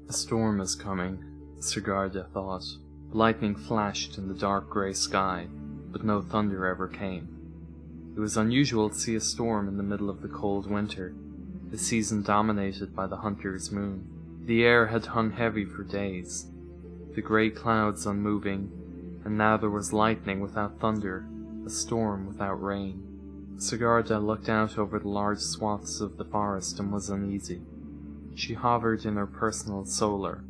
A storm is coming, Sigarda thought. Lightning flashed in the dark grey sky, but no thunder ever came. It was unusual to see a storm in the middle of the cold winter, the season dominated by the hunter's moon. The air had hung heavy for days, the grey clouds unmoving, and now there was lightning without thunder, a storm without rain. Sigarda looked out over the large swaths of the forest and was uneasy. She hovered in her personal solar,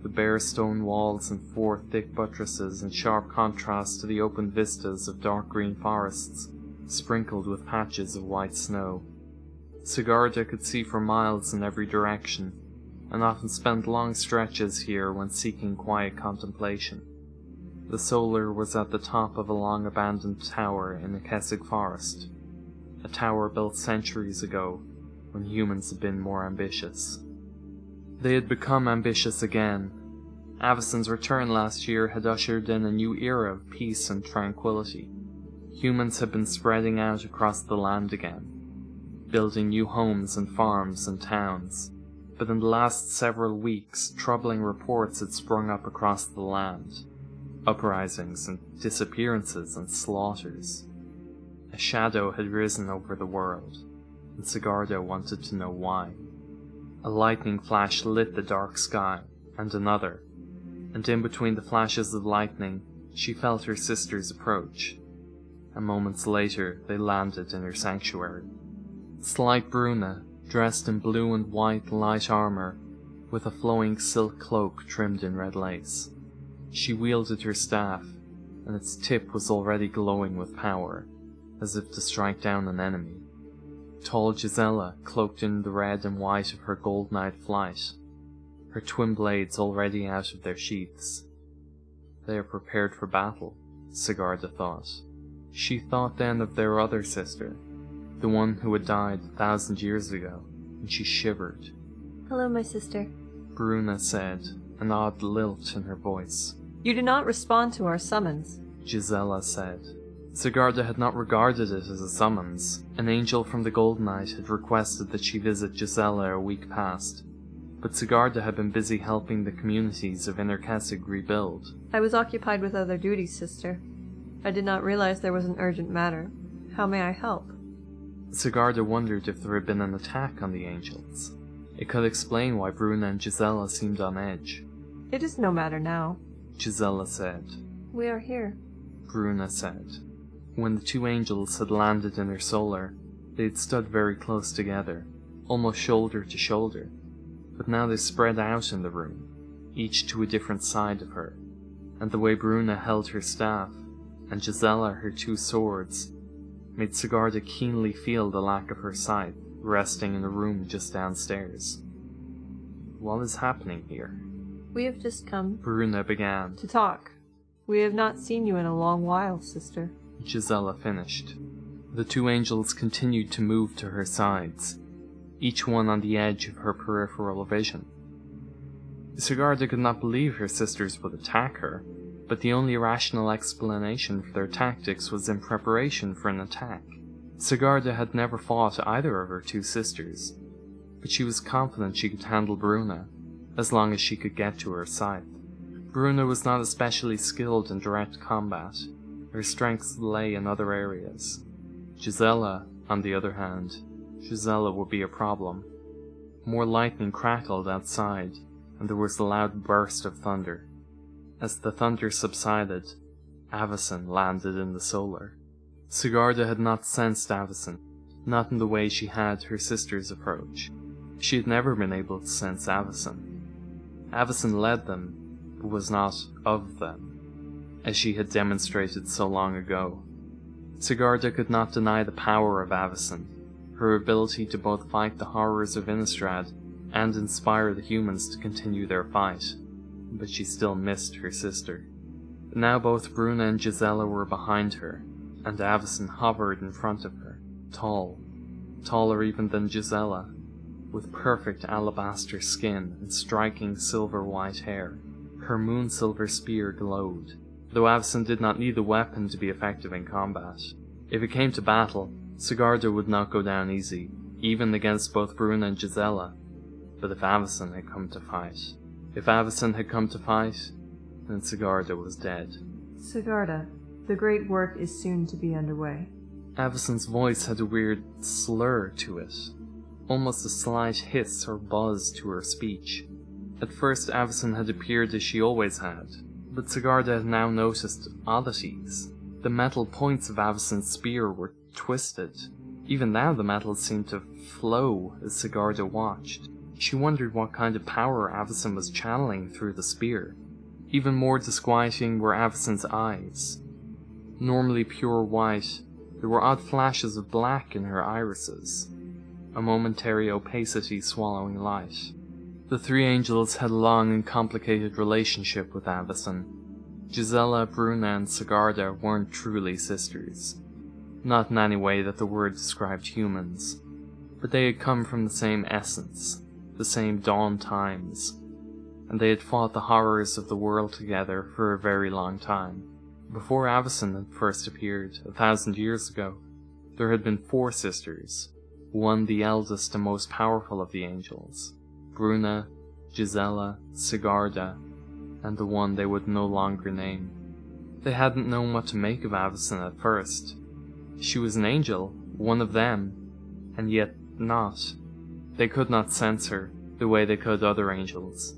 the bare stone walls and 4 thick buttresses in sharp contrast to the open vistas of dark green forests, sprinkled with patches of white snow. Sigarda could see for miles in every direction, and often spent long stretches here when seeking quiet contemplation. The solar was at the top of a long abandoned tower in a Keswick forest, a tower built centuries ago, when humans had been more ambitious. They had become ambitious again. Avacyn's return last year had ushered in a new era of peace and tranquility. Humans had been spreading out across the land again, building new homes and farms and towns. But in the last several weeks, troubling reports had sprung up across the land. Uprisings and disappearances and slaughters. A shadow had risen over the world, and Sigarda wanted to know why. A lightning flash lit the dark sky, and another, and in between the flashes of lightning, she felt her sisters approach, and moments later they landed in her sanctuary. Slight Bruna, dressed in blue and white light armor, with a flowing silk cloak trimmed in red lace. She wielded her staff, and its tip was already glowing with power, as if to strike down an enemy. Tall Gisela, cloaked in the red and white of her gold knight flight, her twin blades already out of their sheaths. They are prepared for battle, Sigarda thought. She thought then of their other sister, the one who had died 1,000 years ago, and she shivered. "Hello, my sister," Bruna said, an odd lilt in her voice. "You do not respond to our summons," Gisela said. Sigarda had not regarded it as a summons. An angel from the Gold Knight had requested that she visit Gisela a week past, but Sigarda had been busy helping the communities of Inner Keswick rebuild. "I was occupied with other duties, sister. I did not realize there was an urgent matter. How may I help?" Sigarda wondered if there had been an attack on the angels. It could explain why Bruna and Gisela seemed on edge. "It is no matter now," Gisela said. "We are here," Bruna said. When the 2 angels had landed in her solar, they had stood very close together, almost shoulder to shoulder, but now they spread out in the room, each to a different side of her, and the way Bruna held her staff, and Gisela her 2 swords, made Sigarda keenly feel the lack of her scythe resting in a room just downstairs. What is happening here? "We have just come Bruna began. to talk. We have not seen you in a long while, sister." Gisela finished. The 2 angels continued to move to her sides, each one on the edge of her peripheral vision. Sigarda could not believe her sisters would attack her, but the only rational explanation for their tactics was in preparation for an attack. Sigarda had never fought either of her 2 sisters, but she was confident she could handle Bruna, as long as she could get to her scythe. Bruna was not especially skilled in direct combat. Her strengths lay in other areas. Gisela, on the other hand, Gisela would be a problem. More lightning crackled outside, and there was a loud burst of thunder. As the thunder subsided, Avacyn landed in the solar. Sigarda had not sensed Avacyn, not in the way she had her sister's approach. She had never been able to sense Avacyn. Avacyn led them, but was not of them, as she had demonstrated so long ago. Sigarda could not deny the power of Avacyn, her ability to both fight the horrors of Innistrad and inspire the humans to continue their fight, but she still missed her sister. Now both Bruna and Gisela were behind her, and Avacyn hovered in front of her, tall, taller even than Gisela, with perfect alabaster skin and striking silver-white hair. Her moon-silver spear glowed, though Avacyn did not need the weapon to be effective in combat. If it came to battle, Sigarda would not go down easy, even against both Bruna and Gisela. But if Avison had come to fight, then Sigarda was dead. Sigarda, the great work is soon to be underway. Avison's voice had a weird slur to it, almost a slight hiss or buzz to her speech. At first Avison had appeared as she always had, but Sigarda had now noticed oddities. The metal points of Avison's spear were twisted. Even now the metal seemed to flow as Sigarda watched. She wondered what kind of power Avison was channeling through the spear. Even more disquieting were Avison's eyes. Normally pure white, there were odd flashes of black in her irises, a momentary opacity swallowing light. The three angels had a long and complicated relationship with Avison. Gisela, Bruna, and Sigarda weren't truly sisters. Not in any way that the word described humans, but they had come from the same essence, the same dawn times, and they had fought the horrors of the world together for a very long time. Before Avison had first appeared, 1,000 years ago, there had been 4 sisters, one the eldest and most powerful of the angels, Bruna, Gisela, Sigarda, and the one they would no longer name. They hadn't known what to make of Avison at first. She was an angel, one of them, and yet not. They could not sense her the way they could other angels.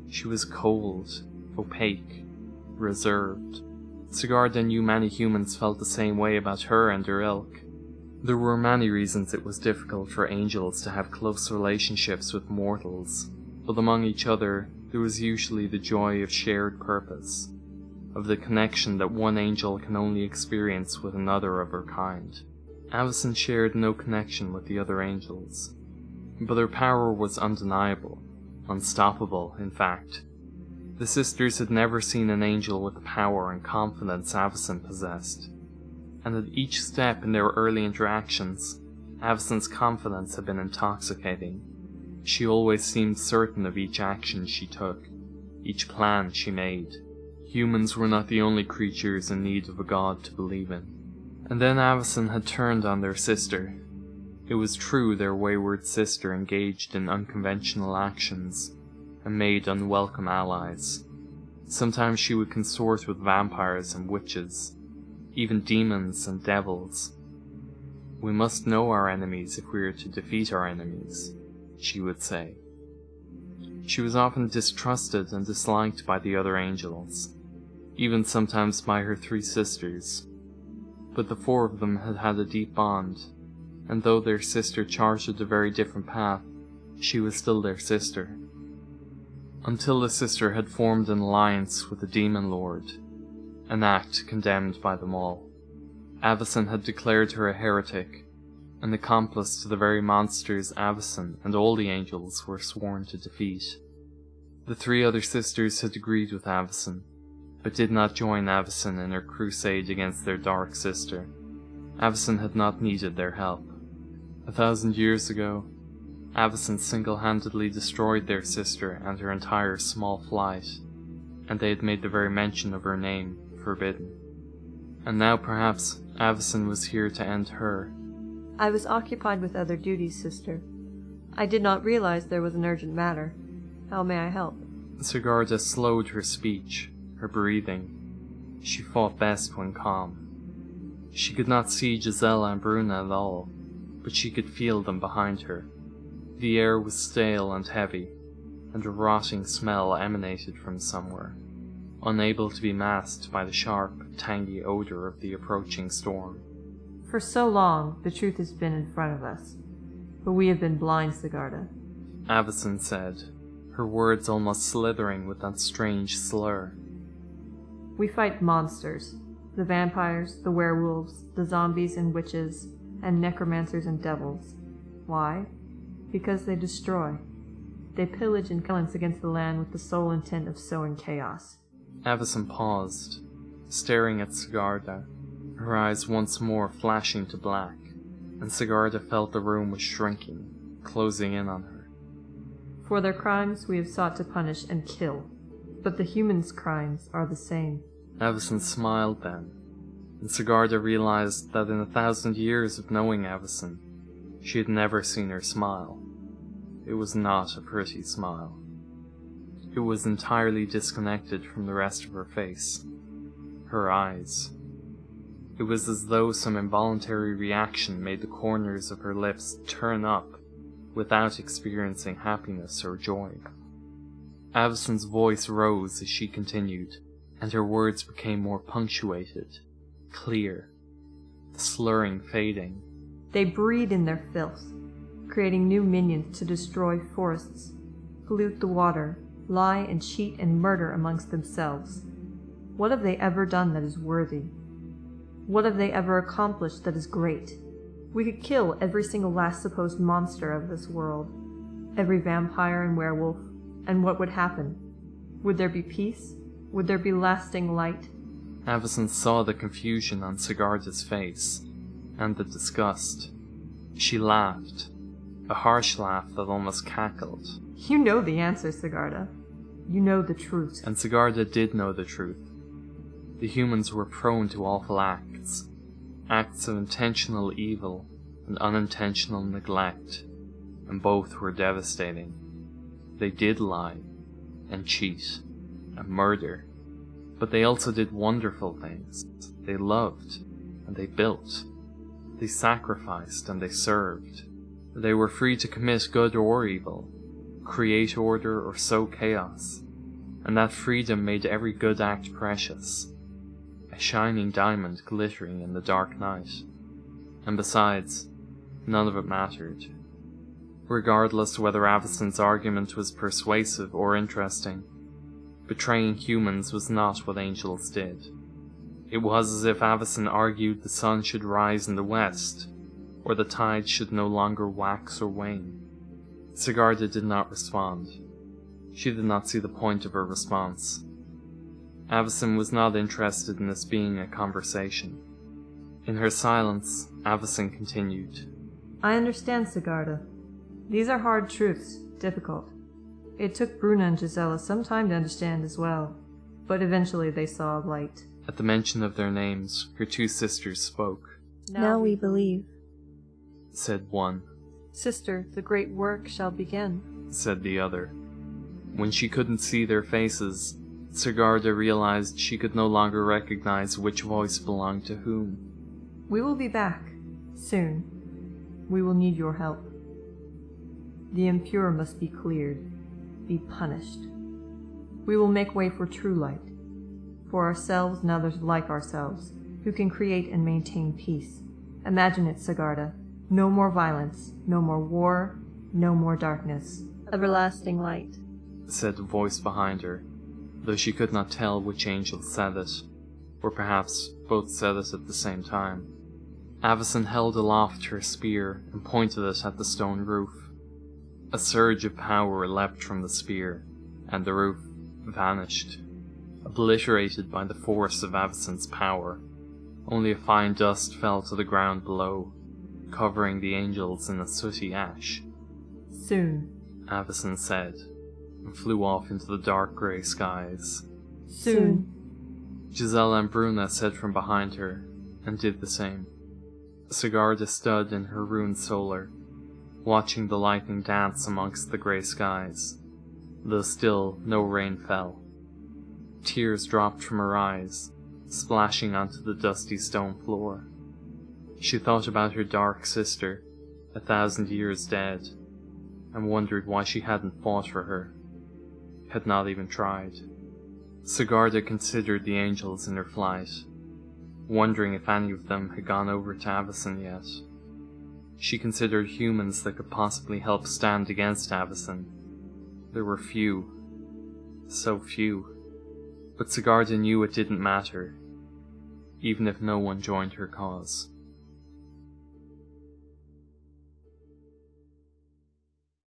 She was cold, opaque, reserved. Sigarda knew many humans felt the same way about her and her ilk. There were many reasons it was difficult for angels to have close relationships with mortals, but among each other there was usually the joy of shared purpose, of the connection that one angel can only experience with another of her kind. Avison shared no connection with the other angels, but her power was undeniable, unstoppable, in fact. The sisters had never seen an angel with the power and confidence Avison possessed, and at each step in their early interactions, Avison's confidence had been intoxicating. She always seemed certain of each action she took, each plan she made. Humans were not the only creatures in need of a god to believe in. And then Avison had turned on their sister. It was true their wayward sister engaged in unconventional actions and made unwelcome allies. Sometimes she would consort with vampires and witches, even demons and devils. "We must know our enemies if we are to defeat our enemies," she would say. She was often distrusted and disliked by the other angels, even sometimes by her 3 sisters, but the 4 of them had had a deep bond, and though their sister charted a very different path, she was still their sister. Until the sister had formed an alliance with the Demon Lord, an act condemned by them all. Avison had declared her a heretic, an accomplice to the very monsters Avison and all the angels were sworn to defeat. The 3 other sisters had agreed with Avison, but did not join Avison in her crusade against their dark sister. Avison had not needed their help. 1,000 years ago, Avison single-handedly destroyed their sister and her entire small flight, and they had made the very mention of her name forbidden. And now perhaps Avison was here to end her. I was occupied with other duties, sister. I did not realize there was an urgent matter. How may I help? Sigarda slowed her speech, her breathing. She fought best when calm. She could not see Gisela and Bruna at all, but she could feel them behind her. The air was stale and heavy, and a rotting smell emanated from somewhere, unable to be masked by the sharp, tangy odor of the approaching storm. For so long, the truth has been in front of us, but we have been blind, Sigarda. Avison said, her words almost slithering with that strange slur. We fight monsters, the vampires, the werewolves, the zombies and witches, and necromancers and devils. Why? Because they destroy. They pillage and violence against the land with the sole intent of sowing chaos. Avison paused, staring at Sigarda, her eyes once more flashing to black, and Sigarda felt the room was shrinking, closing in on her. For their crimes we have sought to punish and kill, but the humans' crimes are the same. Avison smiled then, and Sigarda realized that in 1,000 years of knowing Avison, she had never seen her smile. it was not a pretty smile. It was entirely disconnected from the rest of her face. Her eyes. It was as though some involuntary reaction made the corners of her lips turn up without experiencing happiness or joy. Avison's voice rose as she continued, and her words became more punctuated, clear, the slurring fading. They breed in their filth, creating new minions to destroy forests, pollute the water, lie and cheat and murder amongst themselves. What have they ever done that is worthy? What have they ever accomplished that is great? We could kill every single last supposed monster of this world, every vampire and werewolf, and what would happen? Would there be peace? Would there be lasting light? Avison saw the confusion on Sigarda's face, and the disgust. She laughed, a harsh laugh that almost cackled. You know the answer, Sigarda. You know the truth. And Sigarda did know the truth. The humans were prone to awful acts, acts of intentional evil and unintentional neglect, and both were devastating. They did lie, and cheat, and murder, but they also did wonderful things. They loved, and they built. They sacrificed, and they served. They were free to commit good or evil, create order or sow chaos, and that freedom made every good act precious, a shining diamond glittering in the dark night. And besides, none of it mattered. Regardless whether Avison's argument was persuasive or interesting, betraying humans was not what angels did. It was as if Avison argued the sun should rise in the west, or the tide should no longer wax or wane. Sigarda did not respond. She did not see the point of her response. Avison was not interested in this being a conversation. In her silence, Avison continued. I understand, Sigarda. These are hard truths, difficult. It took Bruna and Gisela some time to understand as well, but eventually they saw light. At the mention of their names, her two sisters spoke. Now we believe, said one. Sister, the great work shall begin, said the other. When she couldn't see their faces, Sigarda realized she could no longer recognize which voice belonged to whom. We will be back, soon. We will need your help. The impure must be cleared, be punished. We will make way for true light, for ourselves and others like ourselves, who can create and maintain peace. Imagine it, Sigarda. No more violence, no more war, no more darkness. everlasting light, said a voice behind her, though she could not tell which angel said it, or perhaps both said it at the same time. Avison held aloft her spear and pointed it at the stone roof. A surge of power leapt from the spear, and the roof vanished, obliterated by the force of Avison's power. Only a fine dust fell to the ground below, covering the angels in a sooty ash. Soon, Avison said, and flew off into the dark grey skies. soon. Gisela and Bruna said from behind her, and did the same. Sigarda stood in her ruined solar, watching the lightning dance amongst the grey skies, though still no rain fell. Tears dropped from her eyes, splashing onto the dusty stone floor. She thought about her dark sister, 1,000 years dead, and wondered why she hadn't fought for her, had not even tried. Sigarda considered the angels in her flight, wondering if any of them had gone over to Avison yet. She considered humans that could possibly help stand against Avison. There were few. So few. But Sigarda knew it didn't matter, even if no one joined her cause.